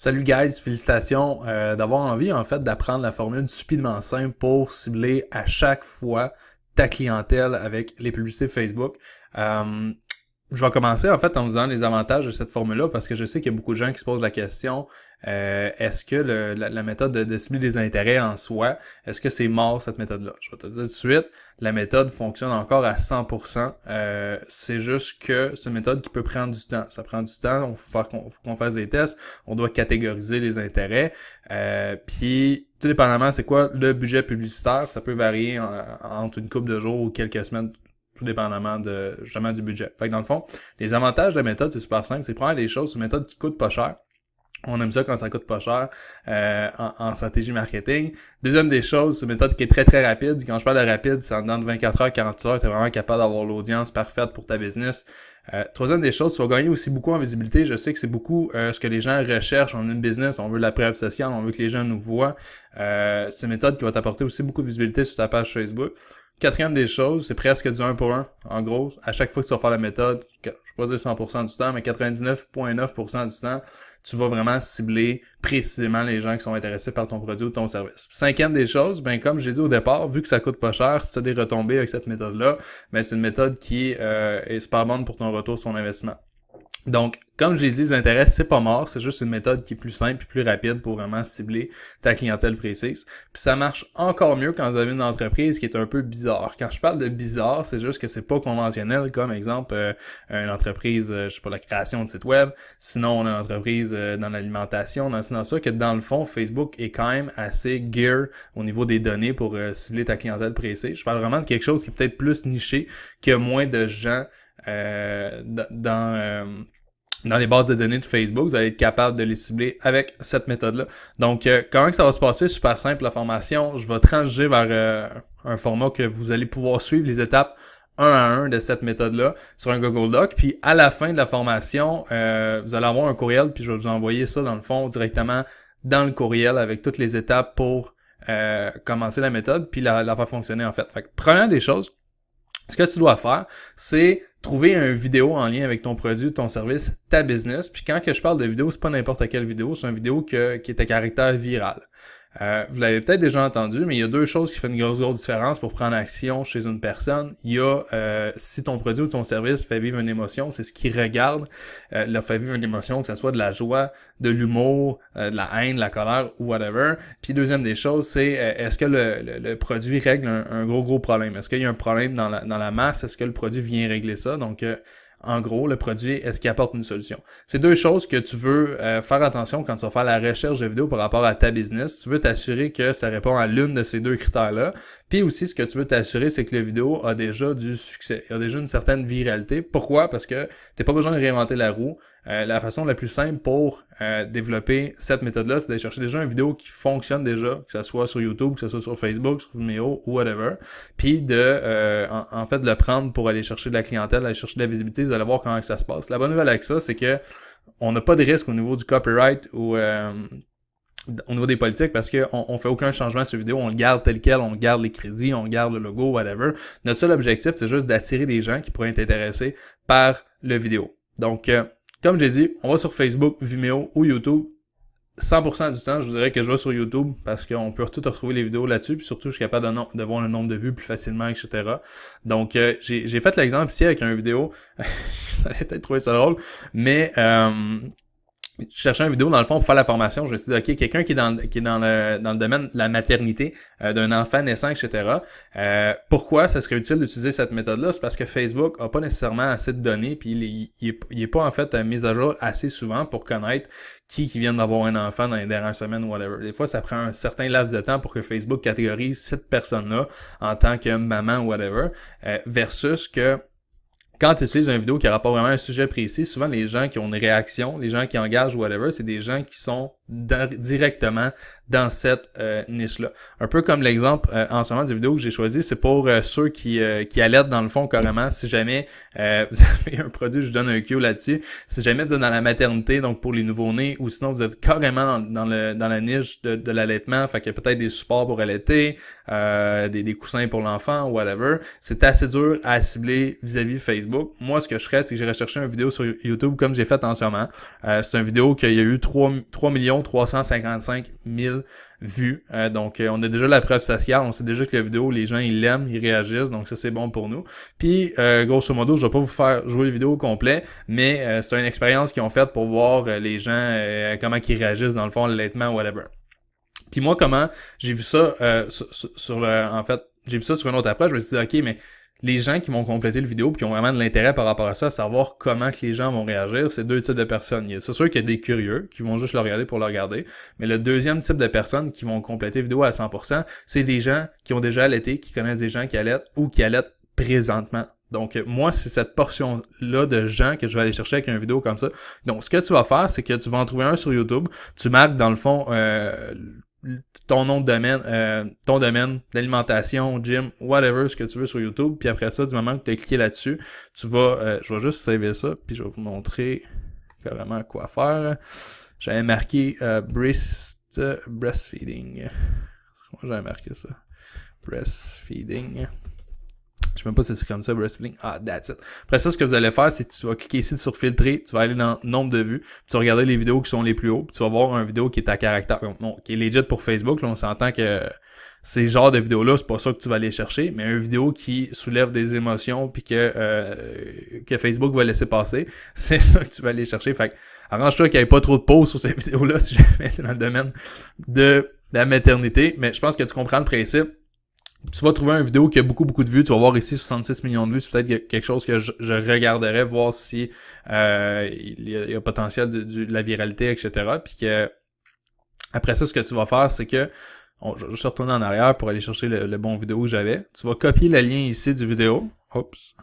Salut guys, félicitations d'avoir envie en fait d'apprendre la formule stupidement simple pour cibler à chaque fois ta clientèle avec les publicités Facebook. Euh, je vais commencer en fait en vous donnant les avantages de cette formule-là parce que je sais qu'il y a beaucoup de gens qui se posent la question est-ce que la méthode de cibler des intérêts en soi, est-ce que c'est mort cette méthode-là? Je vais te dire tout de suite, la méthode fonctionne encore à 100%. C'est juste que c'est une méthode qui peut prendre du temps. Ça prend du temps, il faut qu'on fasse des tests, on doit catégoriser les intérêts. Puis tout dépendamment c'est quoi le budget publicitaire, ça peut varier entre une couple de jours ou quelques semaines, tout dépendamment de justement du budget. Fait que dans le fond, les avantages de la méthode, c'est super simple, c'est prendre des choses, c'est une méthode qui coûte pas cher. On aime ça quand ça coûte pas cher en stratégie marketing. Deuxième des choses, c'est une méthode qui est très très rapide. Quand je parle de rapide, c'est en dedans de 24 heures, 48 heures, tu es vraiment capable d'avoir l'audience parfaite pour ta business. Troisième des choses, tu vas gagner aussi beaucoup en visibilité. Je sais que c'est beaucoup ce que les gens recherchent. On a une business, on veut de la preuve sociale, on veut que les gens nous voient. C'est une méthode qui va t'apporter aussi beaucoup de visibilité sur ta page Facebook. Quatrième des choses, c'est presque du 1 pour 1. En gros, à chaque fois que tu vas faire la méthode, je ne vais pas dire 100% du temps, mais 99,9% du temps, tu vas vraiment cibler précisément les gens qui sont intéressés par ton produit ou ton service. Cinquième des choses, ben comme j'ai dit au départ, vu que ça coûte pas cher, si tu as des retombées avec cette méthode-là, ben c'est une méthode qui est super bonne pour ton retour sur ton investissement. Donc, comme j'ai dit, les intérêts, c'est pas mort, c'est juste une méthode qui est plus simple et plus rapide pour vraiment cibler ta clientèle précise. Puis ça marche encore mieux quand vous avez une entreprise qui est un peu bizarre. Quand je parle de bizarre, c'est juste que c'est pas conventionnel, comme exemple une entreprise, je sais pas, la création de site web. Sinon, on a une entreprise dans l'alimentation, dans ça, que dans le fond, Facebook est quand même assez gear au niveau des données pour cibler ta clientèle précise. Je parle vraiment de quelque chose qui est peut-être plus niché, que moins de gens dans les bases de données de Facebook, vous allez être capable de les cibler avec cette méthode-là. Donc, comment que ça va se passer? Super simple, la formation. Je vais transiger vers un format que vous allez pouvoir suivre les étapes un à un de cette méthode-là sur un Google Doc. Puis, à la fin de la formation, vous allez avoir un courriel, puis je vais vous envoyer ça, dans le fond, directement dans le courriel avec toutes les étapes pour commencer la méthode, puis la faire fonctionner, en fait. Fait que, première des choses, ce que tu dois faire, c'est trouver une vidéo en lien avec ton produit, ton service, ta business. Puis quand que je parle de vidéo, c'est pas n'importe quelle vidéo, c'est une vidéo qui est à caractère viral. Vous l'avez peut-être déjà entendu, mais il y a deux choses qui font une grosse différence pour prendre action chez une personne. Il y a si ton produit ou ton service fait vivre une émotion, c'est ce qui regarde leur fait vivre une émotion, que ce soit de la joie, de l'humour, de la haine, de la colère ou whatever. Puis deuxième des choses, c'est est-ce que le produit règle un gros problème? Est-ce qu'il y a un problème dans la masse? Est-ce que le produit vient régler ça? Donc en gros, le produit, est-ce qu'il apporte une solution? C'est deux choses que tu veux faire attention quand tu vas faire la recherche de vidéos par rapport à ta business. Tu veux t'assurer que ça répond à l'une de ces deux critères-là. Puis aussi, ce que tu veux t'assurer, c'est que la vidéo a déjà du succès. Il y a déjà une certaine viralité. Pourquoi? Parce que t'as pas besoin de réinventer la roue. La façon la plus simple pour développer cette méthode-là, c'est d'aller chercher déjà une vidéo qui fonctionne déjà, que ce soit sur YouTube, que ce soit sur Facebook, sur Vimeo ou whatever, puis en fait de le prendre pour aller chercher de la clientèle, aller chercher de la visibilité, vous allez voir comment ça se passe. La bonne nouvelle avec ça, c'est que on n'a pas de risque au niveau du copyright ou au niveau des politiques parce qu'on fait aucun changement sur la vidéo, on le garde tel quel, on garde les crédits, on garde le logo, whatever. Notre seul objectif, c'est juste d'attirer des gens qui pourraient être intéressés par le vidéo. Donc, comme j'ai dit, on va sur Facebook, Vimeo ou YouTube. 100% du temps, je vous dirais que je vais sur YouTube parce qu'on peut tout retrouver les vidéos là-dessus, puis surtout, je suis capable de voir le nombre de vues plus facilement, etc. Donc, j'ai fait l'exemple ici avec une vidéo. Ça allait peut-être trouver ça drôle, mais je cherchais une vidéo dans le fond pour faire la formation. Je me suis dit, OK, quelqu'un qui est dans le domaine de la maternité d'un enfant naissant, etc. Pourquoi ça serait utile d'utiliser cette méthode-là? C'est parce que Facebook a pas nécessairement assez de données, puis il est pas en fait mis à jour assez souvent pour connaître qui vient d'avoir un enfant dans les dernières semaines ou whatever. Des fois, ça prend un certain laps de temps pour que Facebook catégorise cette personne-là en tant que maman ou whatever, versus que quand tu utilises une vidéo qui rapporte vraiment un sujet précis, souvent les gens qui ont une réaction, les gens qui engagent whatever, c'est des gens qui sont directement dans cette niche-là. Un peu comme l'exemple en ce moment des vidéos que j'ai choisi, c'est pour ceux qui alertent dans le fond carrément. Si jamais vous avez un produit, je vous donne un cue là-dessus. Si jamais vous êtes dans la maternité, donc pour les nouveau-nés, ou sinon vous êtes carrément dans la niche de l'allaitement, fait qu'il y a peut-être des supports pour allaiter, des coussins pour l'enfant, whatever, c'est assez dur à cibler vis-à-vis Facebook. Facebook, moi, ce que je ferais, c'est que j'irais chercher une vidéo sur YouTube comme j'ai fait en ce moment. C'est une vidéo qu'il y a eu 3 355 000 vues. Donc, on a déjà la preuve sociale. On sait déjà que la vidéo, les gens, ils l'aiment, ils réagissent. Donc, ça, c'est bon pour nous. Puis, grosso modo, je vais pas vous faire jouer la vidéo au complet, mais c'est une expérience qu'ils ont faite pour voir les gens, comment ils réagissent dans le fond, l'allaitement, whatever. Puis moi, comment j'ai vu ça en fait, j'ai vu ça sur une autre approche, je me suis dit, OK, mais les gens qui vont compléter le vidéo puis qui ont vraiment de l'intérêt par rapport à ça, à savoir comment que les gens vont réagir, c'est deux types de personnes. C'est sûr qu'il y a des curieux qui vont juste le regarder pour le regarder, mais le deuxième type de personnes qui vont compléter la vidéo à 100%, c'est des gens qui ont déjà allaité, qui connaissent des gens qui allaitent ou qui allaitent présentement. Donc, moi, c'est cette portion-là de gens que je vais aller chercher avec une vidéo comme ça. Donc, ce que tu vas faire, c'est que tu vas en trouver un sur YouTube, tu marques dans le fond ton nom de domaine, ton domaine d'alimentation, gym, whatever, ce que tu veux sur YouTube, puis après ça, du moment que tu as cliqué là-dessus, tu vas, je vais juste saver ça, puis je vais vous montrer carrément quoi faire. J'avais marqué breastfeeding. Comment j'avais marqué ça? Breastfeeding. Je sais même pas si c'est comme ça, breastfeeding. Ah, that's it. Après ça, ce que vous allez faire, c'est que tu vas cliquer ici sur filtrer, tu vas aller dans nombre de vues, puis tu vas regarder les vidéos qui sont les plus hauts, puis tu vas voir une vidéo qui est à caractère, non, qui est legit pour Facebook. Là, on s'entend que ces genres de vidéos-là, c'est pas ça que tu vas aller chercher, mais une vidéo qui soulève des émotions puis que Facebook va laisser passer, c'est ça que tu vas aller chercher. Fait que arrange-toi qu'il n'y ait pas trop de pauses sur ces vidéos-là si jamais t'es dans le domaine de la maternité, mais je pense que tu comprends le principe. Tu vas trouver une vidéo qui a beaucoup de vues, tu vas voir ici 66 millions de vues, c'est peut-être quelque chose que je regarderais, voir si il y a potentiel de la viralité, etc. Puis que après ça, ce que tu vas faire, c'est que je vais retourner en arrière pour aller chercher le bon vidéo que j'avais. Tu vas copier le lien ici du vidéo. Oups.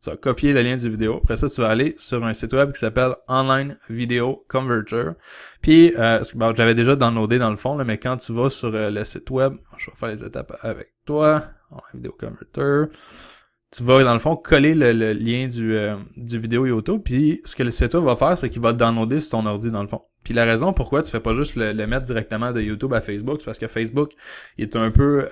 Tu vas copier le lien du vidéo. Après ça, tu vas aller sur un site web qui s'appelle Online Video Converter. Puis, bon, je l'avais déjà downloadé dans le fond, là, mais quand tu vas sur le site web, je vais faire les étapes avec toi. Online Video Converter. Tu vas, dans le fond, coller le lien du vidéo YouTube. Puis, ce que le site web va faire, c'est qu'il va te downloader sur ton ordi, dans le fond. Puis la raison pourquoi tu fais pas juste le mettre directement de YouTube à Facebook, c'est parce que Facebook est un peu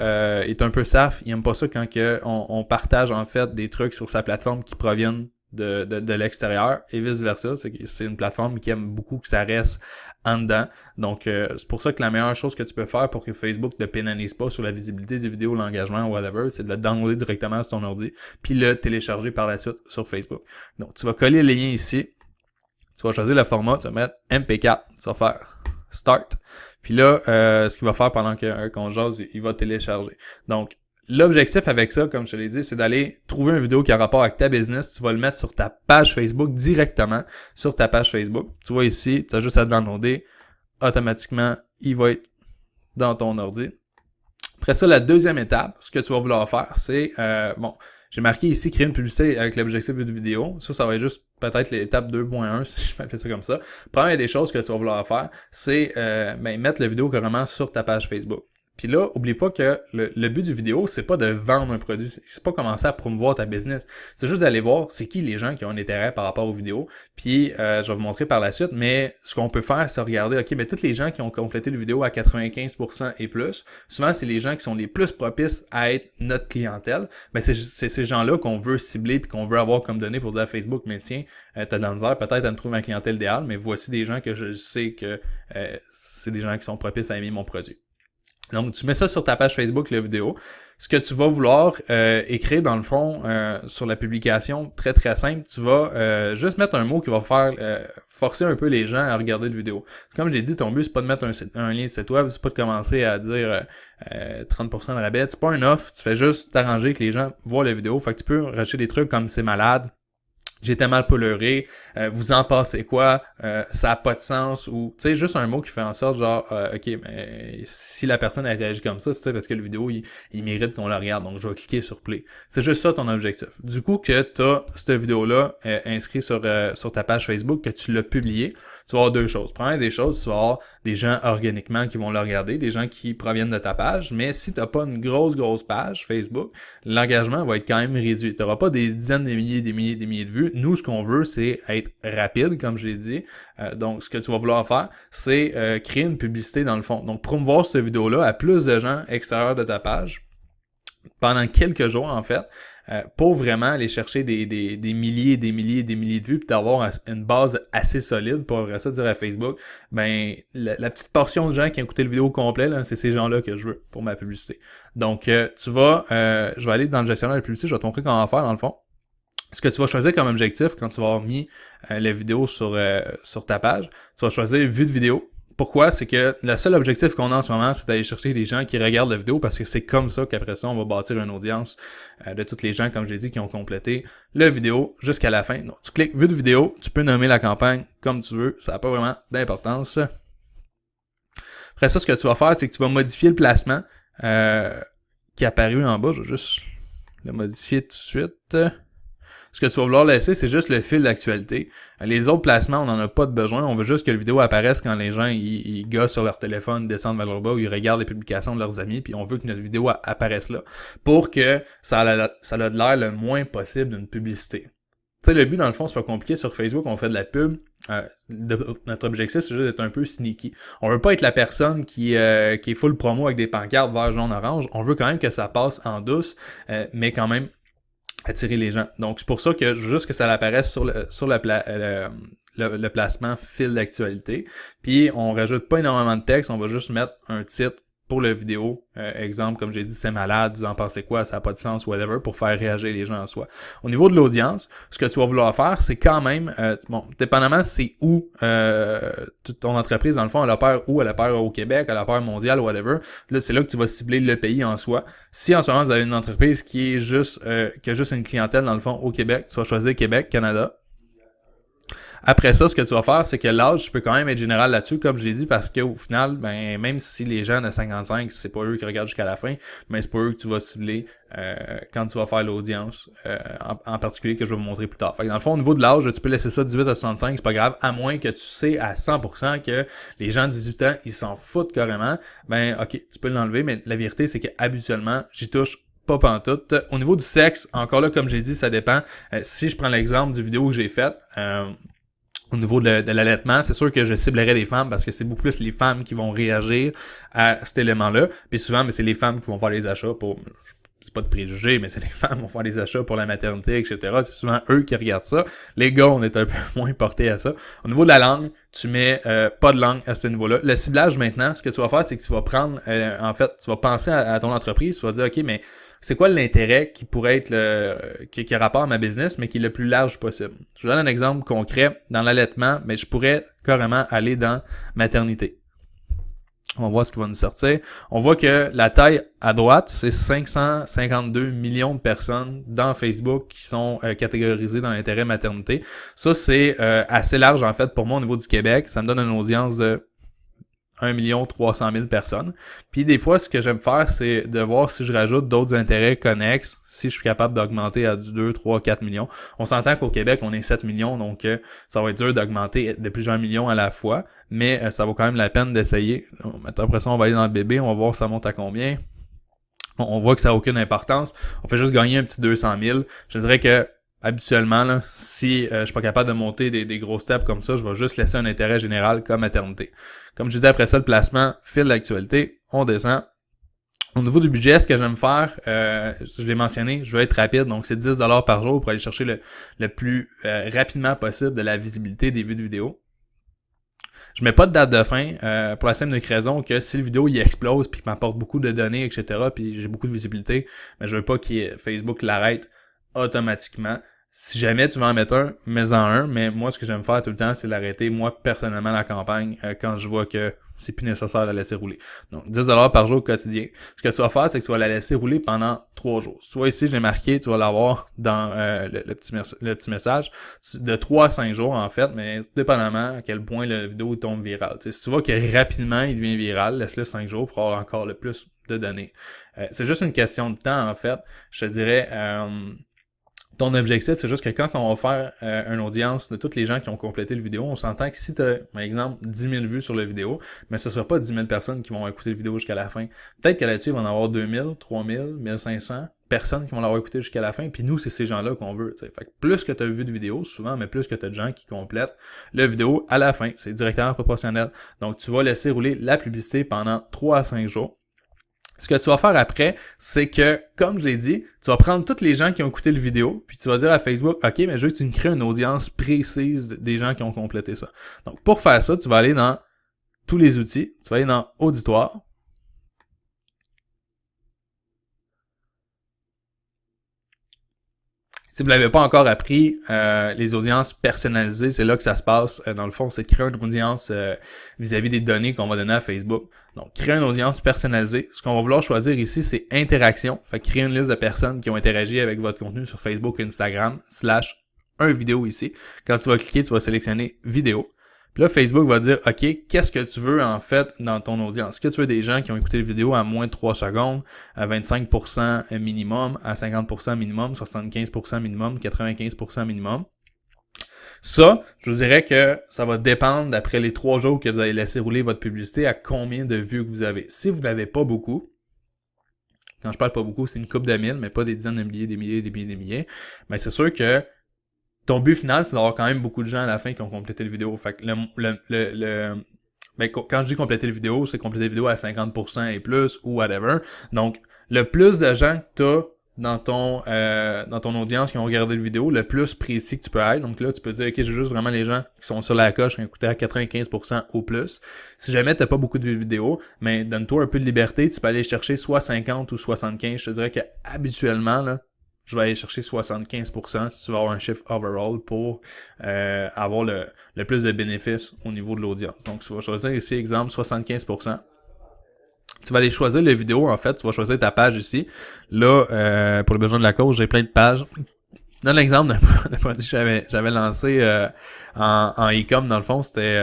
saf, il aime pas ça quand on partage en fait des trucs sur sa plateforme qui proviennent de l'extérieur et vice versa. C'est une plateforme qui aime beaucoup que ça reste en dedans. Donc c'est pour ça que la meilleure chose que tu peux faire pour que Facebook ne pénalise pas sur la visibilité des vidéos, l'engagement, whatever, c'est de le downloader directement sur ton ordi, puis le télécharger par la suite sur Facebook. Donc tu vas coller le lien ici. Tu vas choisir le format, tu vas mettre MP4, tu vas faire Start. Puis là, ce qu'il va faire pendant qu'on jase, il va télécharger. Donc, l'objectif avec ça, comme je te l'ai dit, c'est d'aller trouver une vidéo qui a rapport avec ta business. Tu vas le mettre sur ta page Facebook directement, sur ta page Facebook. Tu vois ici, tu as juste à le downloader. Automatiquement, il va être dans ton ordi. Après ça, la deuxième étape, ce que tu vas vouloir faire, c'est, j'ai marqué ici créer une publicité avec l'objectif de vidéo. Ça va être juste peut-être l'étape 2.1, si je peux appeler ça comme ça. Première des choses que tu vas vouloir faire, c'est mettre la vidéo carrément sur ta page Facebook. Puis là, oublie pas que le but du vidéo, c'est pas de vendre un produit, c'est pas commencer à promouvoir ta business. C'est juste d'aller voir c'est qui les gens qui ont un intérêt par rapport aux vidéos. Puis je vais vous montrer par la suite, mais ce qu'on peut faire, c'est regarder, ok, mais toutes les gens qui ont complété la vidéo à 95% et plus, souvent c'est les gens qui sont les plus propices à être notre clientèle. Mais c'est ces gens-là qu'on veut cibler puis qu'on veut avoir comme données pour dire à Facebook, mais tiens, t'as de la misère peut-être à me trouver ma clientèle idéale, mais voici des gens que je sais que c'est des gens qui sont propices à aimer mon produit. Donc, tu mets ça sur ta page Facebook, la vidéo. Ce que tu vas vouloir écrire, dans le fond, sur la publication, très très simple, tu vas juste mettre un mot qui va faire forcer un peu les gens à regarder la vidéo. Comme je l'ai dit, ton but, c'est pas de mettre un lien de site web, c'est pas de commencer à dire 30% de rabais, c'est pas un offre, tu fais juste t'arranger que les gens voient la vidéo. Fait que tu peux racheter des trucs comme c'est malade, j'ai tellement pleuré, vous en pensez quoi, ça a pas de sens, ou tu sais, juste un mot qui fait en sorte genre ok, mais si la personne a réagi comme ça, c'est parce que la vidéo il mérite qu'on la regarde, donc je vais cliquer sur play. C'est juste ça ton objectif. Du coup que t'as cette vidéo-là inscrite sur ta page Facebook, que tu l'as publiée, tu vas avoir deux choses. Première des choses, tu vas avoir des gens organiquement qui vont la regarder, des gens qui proviennent de ta page, mais si tu n'as pas une grosse page Facebook, l'engagement va être quand même réduit. Tu n'auras pas des dizaines de milliers, des milliers de vues. Nous, ce qu'on veut, c'est être rapide, comme je l'ai dit. Donc, ce que tu vas vouloir faire, c'est créer une publicité dans le fond. Donc, promouvoir cette vidéo-là à plus de gens extérieurs de ta page pendant quelques jours, en fait. pour vraiment aller chercher des milliers, des milliers, des milliers de vues, puis d'avoir une base assez solide pour après ça dire à Facebook, ben la petite portion de gens qui ont écouté le vidéo au complet, là, c'est ces gens-là que je veux pour ma publicité. Donc je vais aller dans le gestionnaire de publicité, je vais te montrer comment faire dans le fond. Ce que tu vas choisir comme objectif quand tu vas avoir mis la vidéo sur ta page, tu vas choisir vue de vidéo. Pourquoi? C'est que le seul objectif qu'on a en ce moment, c'est d'aller chercher les gens qui regardent la vidéo parce que c'est comme ça qu'après ça, on va bâtir une audience de tous les gens, comme je l'ai dit, qui ont complété la vidéo jusqu'à la fin. Donc, tu cliques vue de vidéo, tu peux nommer la campagne comme tu veux, ça n'a pas vraiment d'importance. Après ça, ce que tu vas faire, c'est que tu vas modifier le placement qui est apparu en bas. Je vais juste le modifier tout de suite. Ce que tu vas vouloir laisser, c'est juste le fil d'actualité. Les autres placements, on n'en a pas de besoin. On veut juste que la vidéo apparaisse quand les gens ils gossent sur leur téléphone, descendent vers le bas ou ils regardent les publications de leurs amis. Puis on veut que notre vidéo apparaisse là pour que ça a de l'air le moins possible d'une publicité. Tu sais, le but, dans le fond, c'est pas compliqué. Sur Facebook, on fait de la pub. Notre objectif, c'est juste d'être un peu sneaky. On veut pas être la personne qui est full promo avec des pancartes vert, jaune, orange. On veut quand même que ça passe en douce, mais quand même attirer les gens. Donc, c'est pour ça que je veux juste que ça apparaisse sur le placement fil d'actualité. Puis, on rajoute pas énormément de texte, on va juste mettre un titre pour la vidéo. Exemple, comme j'ai dit, c'est malade, vous en pensez quoi, ça n'a pas de sens, whatever, pour faire réagir les gens en soi. Au niveau de l'audience, ce que tu vas vouloir faire, c'est quand même, dépendamment c'est où ton entreprise, dans le fond, elle opère où, elle opère au Québec, elle opère mondial, whatever. Là, c'est là que tu vas cibler le pays en soi. Si en ce moment, vous avez une entreprise qui a juste une clientèle, dans le fond, au Québec, tu vas choisir Québec, Canada. Après ça, ce que tu vas faire, c'est que l'âge, tu peux quand même être général là-dessus, comme je l'ai dit, parce qu'au final, ben même si les gens de 55, c'est pas eux qui regardent jusqu'à la fin, mais c'est pas eux que tu vas cibler quand tu vas faire l'audience, en particulier que je vais vous montrer plus tard. Fait que dans le fond, au niveau de l'âge, tu peux laisser ça 18 à 65, c'est pas grave, à moins que tu sais à 100% que les gens de 18 ans, ils s'en foutent carrément, ben ok, tu peux l'enlever, mais la vérité, c'est qu'habituellement, j'y touche pas pantoute. Au niveau du sexe, encore là, comme j'ai dit, ça dépend. Si je prends l'exemple du vidéo que j'ai faite, au niveau de l'allaitement, c'est sûr que je ciblerais des femmes parce que c'est beaucoup plus les femmes qui vont réagir à cet élément-là. Puis souvent, mais c'est les femmes qui vont faire les achats pour... C'est pas de préjugés, mais c'est les femmes qui vont faire les achats pour la maternité, etc. C'est souvent eux qui regardent ça. Les gars, on est un peu moins portés à ça. Au niveau de la langue, tu mets pas de langue à ce niveau-là. Le ciblage maintenant, ce que tu vas faire, c'est que tu vas prendre... en fait, tu vas penser à ton entreprise, tu vas dire, OK, mais c'est quoi l'intérêt qui pourrait être qui a rapport à ma business, mais qui est le plus large possible. Je vous donne un exemple concret. Dans l'allaitement, mais je pourrais carrément aller dans maternité. On va voir ce qui va nous sortir. On voit que la taille à droite, c'est 552 millions de personnes dans Facebook qui sont catégorisées dans l'intérêt maternité. Ça, c'est assez large en fait pour moi au niveau du Québec. Ça me donne une audience de 1 300 000 personnes. Puis des fois, ce que j'aime faire, c'est de voir si je rajoute d'autres intérêts connexes, si je suis capable d'augmenter à du 2, 3, 4 millions. On s'entend qu'au Québec, on est 7 millions, donc ça va être dur d'augmenter de plusieurs millions à la fois, mais ça vaut quand même la peine d'essayer. Après ça, on va aller dans le bébé, on va voir ça monte à combien. On voit que ça n'a aucune importance. On fait juste gagner un petit 200 000. Je dirais que habituellement, là, si je suis pas capable de monter des gros steps comme ça, je vais juste laisser un intérêt général comme maternité. Comme je disais après ça, le placement, fil d'actualité, on descend. Au niveau du budget, ce que j'aime faire, je l'ai mentionné, je veux être rapide, donc c'est 10$ par jour pour aller chercher le plus rapidement possible de la visibilité des vues de vidéo. Je mets pas de date de fin pour la simple raison que si le vidéo il explose puis qu'il m'apporte beaucoup de données, etc., puis j'ai beaucoup de visibilité, mais je veux pas que Facebook l'arrête automatiquement. Si jamais tu veux en mettre un, mets-en un, mais moi, ce que j'aime faire tout le temps, c'est l'arrêter, moi, personnellement, la campagne, quand je vois que c'est plus nécessaire de la laisser rouler. Donc, 10$ par jour quotidien. Ce que tu vas faire, c'est que tu vas la laisser rouler pendant 3 jours. Tu vois ici, je l'ai marqué, tu vas l'avoir dans le petit message, de 3 à 5 jours, en fait, mais dépendamment à quel point la vidéo tombe virale. Si tu vois que rapidement, il devient viral, laisse-le 5 jours pour avoir encore le plus de données. C'est juste une question de temps, en fait. Je te dirais... ton objectif, c'est juste que quand on va faire une audience de toutes les gens qui ont complété le vidéo, on s'entend que si tu as, par exemple, 10 000 vues sur la vidéo, mais ce ne sera pas 10 000 personnes qui vont écouter la vidéo jusqu'à la fin. Peut-être qu'à là-dessus, il va en avoir 2 000, 3 000, 1 500 personnes qui vont l'avoir écouté jusqu'à la fin, puis nous, c'est ces gens-là qu'on veut. T'sais. Fait que plus que tu as vu de vidéos, souvent, mais plus que tu as de gens qui complètent la vidéo à la fin. C'est directement proportionnel. Donc, tu vas laisser rouler la publicité pendant 3 à 5 jours. Ce que tu vas faire après, c'est que, comme je l'ai dit, tu vas prendre tous les gens qui ont écouté le vidéo, puis tu vas dire à Facebook, OK, mais je veux que tu me crées une audience précise des gens qui ont complété ça. Donc, pour faire ça, tu vas aller dans tous les outils, tu vas aller dans Auditoire. Si vous ne l'avez pas encore appris, les audiences personnalisées, c'est là que ça se passe. Dans le fond, c'est créer une audience vis-à-vis des données qu'on va donner à Facebook. Donc, créer une audience personnalisée. Ce qu'on va vouloir choisir ici, c'est interaction. Fait que créer une liste de personnes qui ont interagi avec votre contenu sur Facebook et Instagram, / un vidéo ici. Quand tu vas cliquer, tu vas sélectionner vidéo. Puis là, Facebook va dire, OK, qu'est-ce que tu veux en fait dans ton audience? Est-ce que tu veux des gens qui ont écouté la vidéo à moins de 3 secondes, à 25% minimum, à 50% minimum, 75% minimum, 95% minimum? Ça, je vous dirais que ça va dépendre d'après les 3 jours que vous allez laisser rouler votre publicité à combien de vues que vous avez. Si vous n'avez pas beaucoup, quand je parle pas beaucoup, c'est une couple de mille, mais pas des dizaines de milliers, des milliers, des milliers, des milliers, mais c'est sûr que ton but final, c'est d'avoir quand même beaucoup de gens à la fin qui ont complété la vidéo. Fait que ben, quand je dis compléter la vidéo, c'est compléter la vidéo à 50% et plus ou whatever. Donc, le plus de gens que tu as dans ton audience qui ont regardé la vidéo, le plus précis que tu peux être. Donc là, tu peux dire, OK, j'ai juste vraiment les gens qui sont sur la coche qui ont écouté à 95% ou plus. Si jamais tu n'as pas beaucoup de vidéos, mais donne-toi un peu de liberté, tu peux aller chercher soit 50 ou 75. Je te dirais que habituellement, là, je vais aller chercher 75% si tu vas avoir un chiffre overall pour avoir le plus de bénéfices au niveau de l'audience. Donc, tu vas choisir ici, exemple, 75%. Tu vas aller choisir les vidéos, en fait. Tu vas choisir ta page ici. Là, pour le besoin de la cause, j'ai plein de pages. Donne l'exemple d'un produit que j'avais lancé en e-com. Dans le fond, c'était...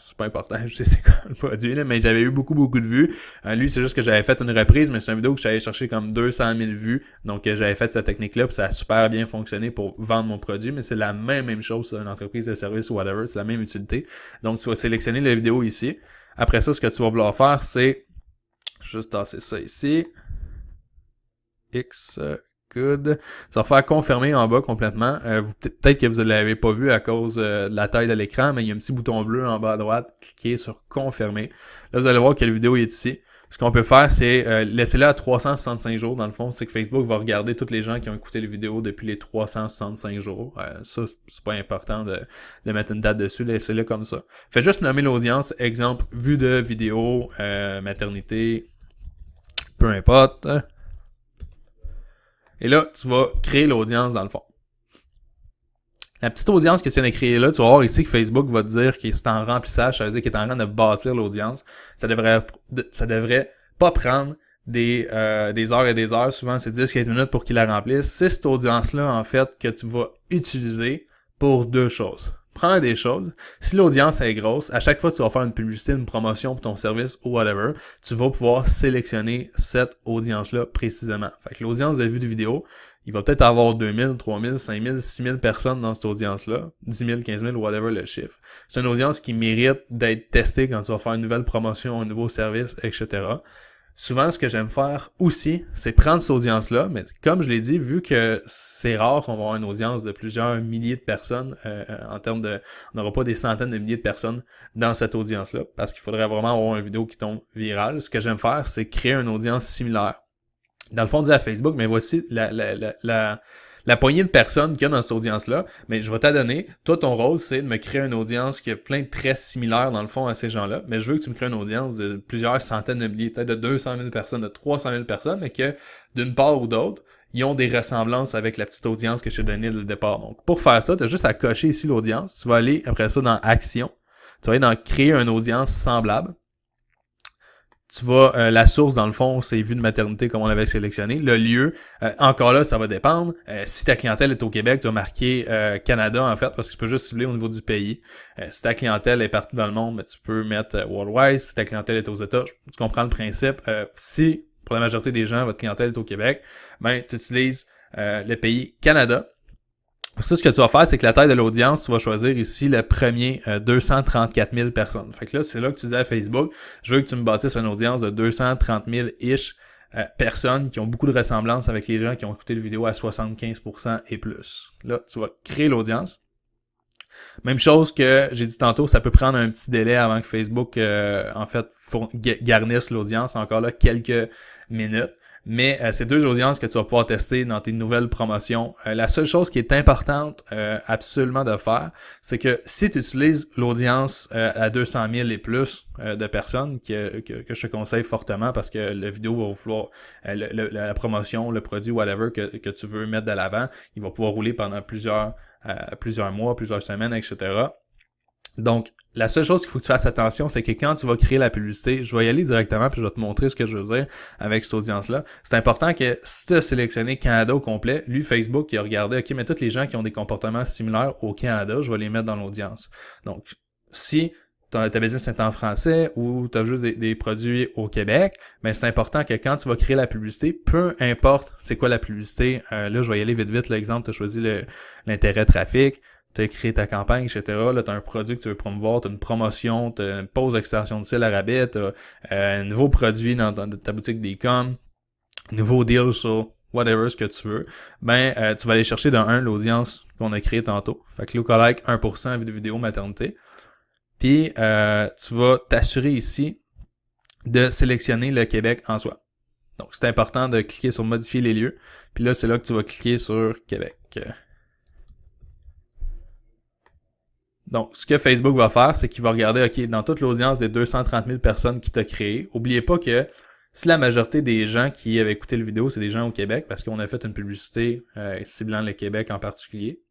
c'est pas important, je sais c'est quoi le produit, là, mais j'avais eu beaucoup de vues. Lui, c'est juste que j'avais fait une reprise, mais c'est une vidéo que j'allais chercher comme 200 000 vues. Donc, j'avais fait cette technique-là, puis ça a super bien fonctionné pour vendre mon produit, mais c'est la même chose sur une entreprise de service ou whatever, c'est la même utilité. Donc, tu vas sélectionner la vidéo ici. Après ça, ce que tu vas vouloir faire, c'est juste tasser ça ici. X... Good. Ça va faire confirmer en bas complètement. Peut-être que vous ne l'avez pas vu à cause de la taille de l'écran, mais il y a un petit bouton bleu en bas à droite. Cliquez sur confirmer. Là, vous allez voir que la vidéo est ici. Ce qu'on peut faire, c'est laisser-la à 365 jours. Dans le fond, c'est que Facebook va regarder tous les gens qui ont écouté les vidéos depuis les 365 jours. Ça, c'est pas important de mettre une date dessus. Laissez-le comme ça. Faites juste nommer l'audience. Exemple, vue de vidéo, maternité, peu importe. Et là, tu vas créer l'audience dans le fond. La petite audience que tu viens de créer là, tu vas voir ici que Facebook va te dire qu'il est en remplissage, ça veut dire qu'il est en train de bâtir l'audience. Ça devrait pas prendre des heures et des heures, souvent c'est 10-15 minutes pour qu'il la remplisse. C'est cette audience-là, en fait, que tu vas utiliser pour 2 choses. Prends des choses. Si l'audience est grosse, à chaque fois que tu vas faire une publicité, une promotion pour ton service ou whatever, tu vas pouvoir sélectionner cette audience-là précisément. Fait que l'audience de vue de vidéo, il va peut-être avoir 2000, 3000, 5000, 6000 personnes dans cette audience-là, 10 000, 15 000, whatever le chiffre. C'est une audience qui mérite d'être testée quand tu vas faire une nouvelle promotion, un nouveau service, etc. Souvent, ce que j'aime faire aussi, c'est prendre cette audience-là, mais comme je l'ai dit, vu que c'est rare qu'on va avoir une audience de plusieurs milliers de personnes, en termes de... On n'aura pas des centaines de milliers de personnes dans cette audience-là, parce qu'il faudrait vraiment avoir une vidéo qui tombe virale. Ce que j'aime faire, c'est créer une audience similaire. Dans le fond, dire à Facebook, mais voici la poignée de personnes qu'il y a dans cette audience-là, mais je vais t'adonner. Toi, ton rôle, c'est de me créer une audience qui a plein de traits similaires, dans le fond, à ces gens-là. Mais je veux que tu me crées une audience de plusieurs centaines de milliers, peut-être de 200 000 personnes, de 300 000 personnes, mais que, d'une part ou d'autre, ils ont des ressemblances avec la petite audience que je t'ai donnée dès le départ. Donc, pour faire ça, tu as juste à cocher ici l'audience. Tu vas aller, après ça, dans Action. Tu vas aller dans Créer une audience semblable. Tu vas, la source, dans le fond, c'est vue de maternité comme on l'avait sélectionné. Le lieu, encore là, ça va dépendre. Si ta clientèle est au Québec, tu vas marquer Canada, en fait, parce que tu peux juste cibler au niveau du pays. Si ta clientèle est partout dans le monde, ben, tu peux mettre Worldwide. Si ta clientèle est aux États, tu comprends le principe. Si, pour la majorité des gens, votre clientèle est au Québec, ben, tu utilises le pays Canada. Pour ça, ce que tu vas faire, c'est que la taille de l'audience, tu vas choisir ici le premier 234 000 personnes. Fait que là, c'est là que tu dis à Facebook, je veux que tu me bâtisses une audience de 230 000-ish personnes qui ont beaucoup de ressemblances avec les gens qui ont écouté la vidéo à 75% et plus. Là, tu vas créer l'audience. Même chose que j'ai dit tantôt, ça peut prendre un petit délai avant que Facebook, garnisse l'audience. Encore là, quelques minutes. Mais c'est deux audiences que tu vas pouvoir tester dans tes nouvelles promotions. La seule chose qui est importante absolument de faire, c'est que si tu utilises l'audience à 200 000 et plus de personnes, que je te conseille fortement parce que la vidéo va vouloir, la promotion, le produit, whatever que tu veux mettre de l'avant, il va pouvoir rouler pendant plusieurs mois, plusieurs semaines, etc. Donc, la seule chose qu'il faut que tu fasses attention, c'est que quand tu vas créer la publicité, je vais y aller directement puis je vais te montrer ce que je veux dire avec cette audience-là. C'est important que si tu as sélectionné Canada au complet, lui, Facebook, il a regardé, OK, mais tous les gens qui ont des comportements similaires au Canada, je vais les mettre dans l'audience. Donc, si ta business est en français ou tu as juste des produits au Québec, mais c'est important que quand tu vas créer la publicité, peu importe c'est quoi la publicité, là, je vais y aller vite, l'exemple, tu as choisi l'intérêt trafic, tu as créé ta campagne, etc. Là, tu as un produit que tu veux promouvoir, tu as une promotion, tu as une pause d'extension de cils à rabais, tu as un nouveau produit dans ta boutique d'e-com, nouveau deal sur whatever ce que tu veux, tu vas aller chercher dans l'audience qu'on a créée tantôt. Fait que lookalike 1% vidéo maternité. Puis tu vas t'assurer ici de sélectionner le Québec en soi. Donc, c'est important de cliquer sur modifier les lieux. Puis là, c'est là que tu vas cliquer sur Québec. Donc, ce que Facebook va faire, c'est qu'il va regarder, OK, dans toute l'audience des 230 000 personnes qui t'ont créé, oubliez pas que si la majorité des gens qui avaient écouté le vidéo, c'est des gens au Québec, parce qu'on a fait une publicité ciblant le Québec en particulier,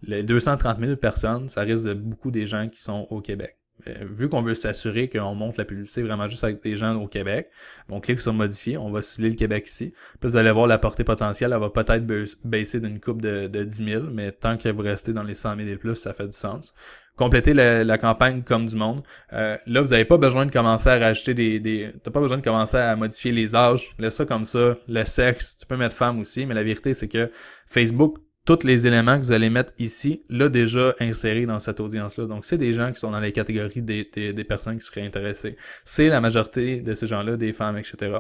les 230 000 personnes, ça risque de beaucoup des gens qui sont au Québec. Vu qu'on veut s'assurer qu'on monte la publicité vraiment juste avec des gens au Québec, on clique sur modifier, on va cibler le Québec ici. Puis vous allez voir la portée potentielle, elle va peut-être baisser d'une coupe de 10 000, mais tant que vous restez dans les 100 000 et plus, ça fait du sens. Complétez la campagne comme du monde. Là, vous n'avez pas besoin de commencer à rajouter t'as pas besoin de commencer à modifier les âges. Laisse ça comme ça, le sexe, tu peux mettre femme aussi, mais la vérité, c'est que Facebook, tous les éléments que vous allez mettre ici, là déjà insérés dans cette audience-là. Donc, c'est des gens qui sont dans les catégories des personnes qui seraient intéressées. C'est la majorité de ces gens-là, des femmes, etc.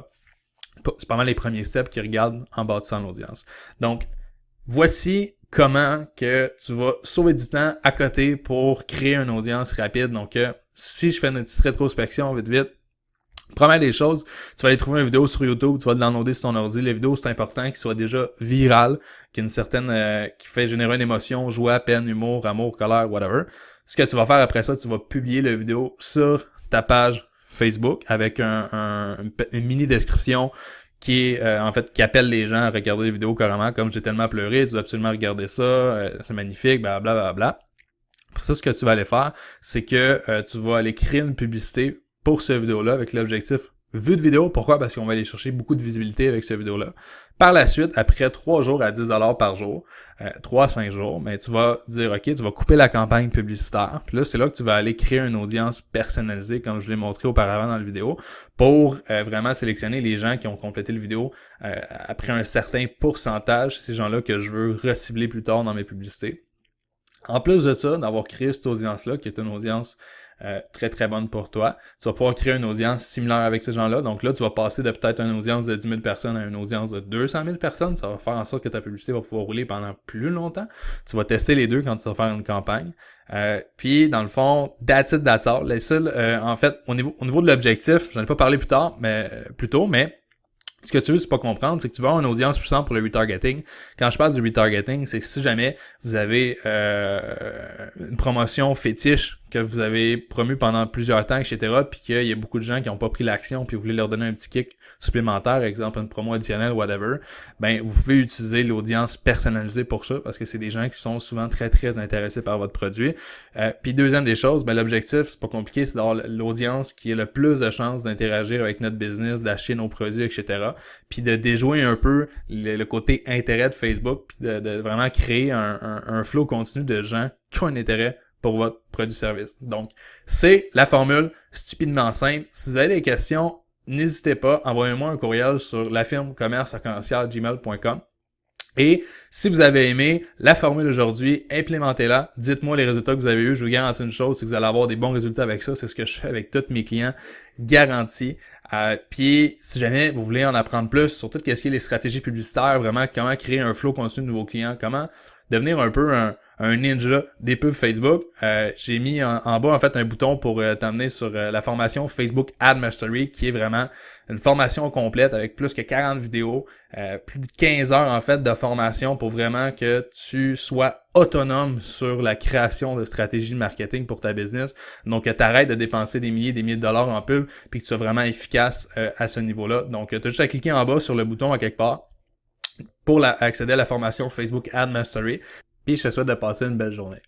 C'est pas mal les premiers steps qui regardent en bâtissant l'audience. Donc, voici comment que tu vas sauver du temps à côté pour créer une audience rapide. Donc, si je fais une petite rétrospection vite, première des choses, tu vas aller trouver une vidéo sur YouTube, tu vas le downloader sur ton ordi. Les vidéos, c'est important qu'il soit déjà viral, qu'il y ait une certaine, qui fait générer une émotion, joie, peine, humour, amour, colère, whatever. Ce que tu vas faire après ça, tu vas publier la vidéo sur ta page Facebook avec une mini description qui est qui appelle les gens à regarder les vidéos carrément, comme j'ai tellement pleuré, tu dois absolument regarder ça, c'est magnifique, blablabla. Après ça, ce que tu vas aller faire, c'est que tu vas aller créer une publicité pour cette vidéo-là avec l'objectif vue de vidéo. Pourquoi? Parce qu'on va aller chercher beaucoup de visibilité avec cette vidéo-là. Par la suite, après 3 jours à 10$ par jour, 3 à 5 jours, mais tu vas dire, OK, tu vas couper la campagne publicitaire. Puis là, c'est là que tu vas aller créer une audience personnalisée, comme je l'ai montré auparavant dans la vidéo, pour vraiment sélectionner les gens qui ont complété la vidéo après un certain pourcentage, ces gens-là que je veux recibler plus tard dans mes publicités. En plus de ça, d'avoir créé cette audience-là, qui est une audience très très bonne pour toi, tu vas pouvoir créer une audience similaire avec ces gens-là. Donc là, tu vas passer de peut-être une audience de 10 000 personnes à une audience de 200 000 personnes. Ça va faire en sorte que ta publicité va pouvoir rouler pendant plus longtemps. Tu vas tester les deux quand tu vas faire une campagne. Puis, dans le fond, that's all. Les seuls, en fait, au niveau de l'objectif, j'en ai pas parlé plus tôt, mais ce que tu veux, c'est pas comprendre, c'est que tu veux avoir une audience puissante pour le retargeting. Quand je parle du retargeting, c'est que si jamais vous avez une promotion fétiche que vous avez promue pendant plusieurs temps, etc., puis qu'il y a beaucoup de gens qui n'ont pas pris l'action, puis vous voulez leur donner un petit kick supplémentaire, exemple une promo additionnelle, whatever, vous pouvez utiliser l'audience personnalisée pour ça, parce que c'est des gens qui sont souvent très, très intéressés par votre produit. Puis deuxième des choses, l'objectif, c'est pas compliqué, c'est d'avoir l'audience qui a le plus de chances d'interagir avec notre business, d'acheter nos produits, etc., puis de déjouer un peu le côté intérêt de Facebook, puis de vraiment créer un flow continu de gens qui ont un intérêt pour votre produit-service. Donc, c'est la formule stupidement simple. Si vous avez des questions, n'hésitez pas, envoyez-moi un courriel sur lafirme-commerce@gmail.com. Et si vous avez aimé la formule aujourd'hui, implémentez-la. Dites-moi les résultats que vous avez eus. Je vous garantis une chose, c'est que vous allez avoir des bons résultats avec ça. C'est ce que je fais avec tous mes clients, garanti. Puis, si jamais vous voulez en apprendre plus sur tout ce qui est les stratégies publicitaires, vraiment comment créer un flow continu de vos clients, comment devenir un peu un ninja des pubs Facebook. J'ai mis en bas en fait un bouton pour t'emmener sur la formation Facebook Ad Mastery, qui est vraiment une formation complète avec plus que 40 vidéos, plus de 15 heures en fait de formation pour vraiment que tu sois autonome sur la création de stratégies de marketing pour ta business. Donc que tu arrêtes de dépenser des milliers de dollars en pub puis que tu sois vraiment efficace à ce niveau-là. Donc tu as juste à cliquer en bas sur le bouton à quelque part pour accéder à la formation Facebook Ad Mastery. Puis je te souhaite de passer une belle journée.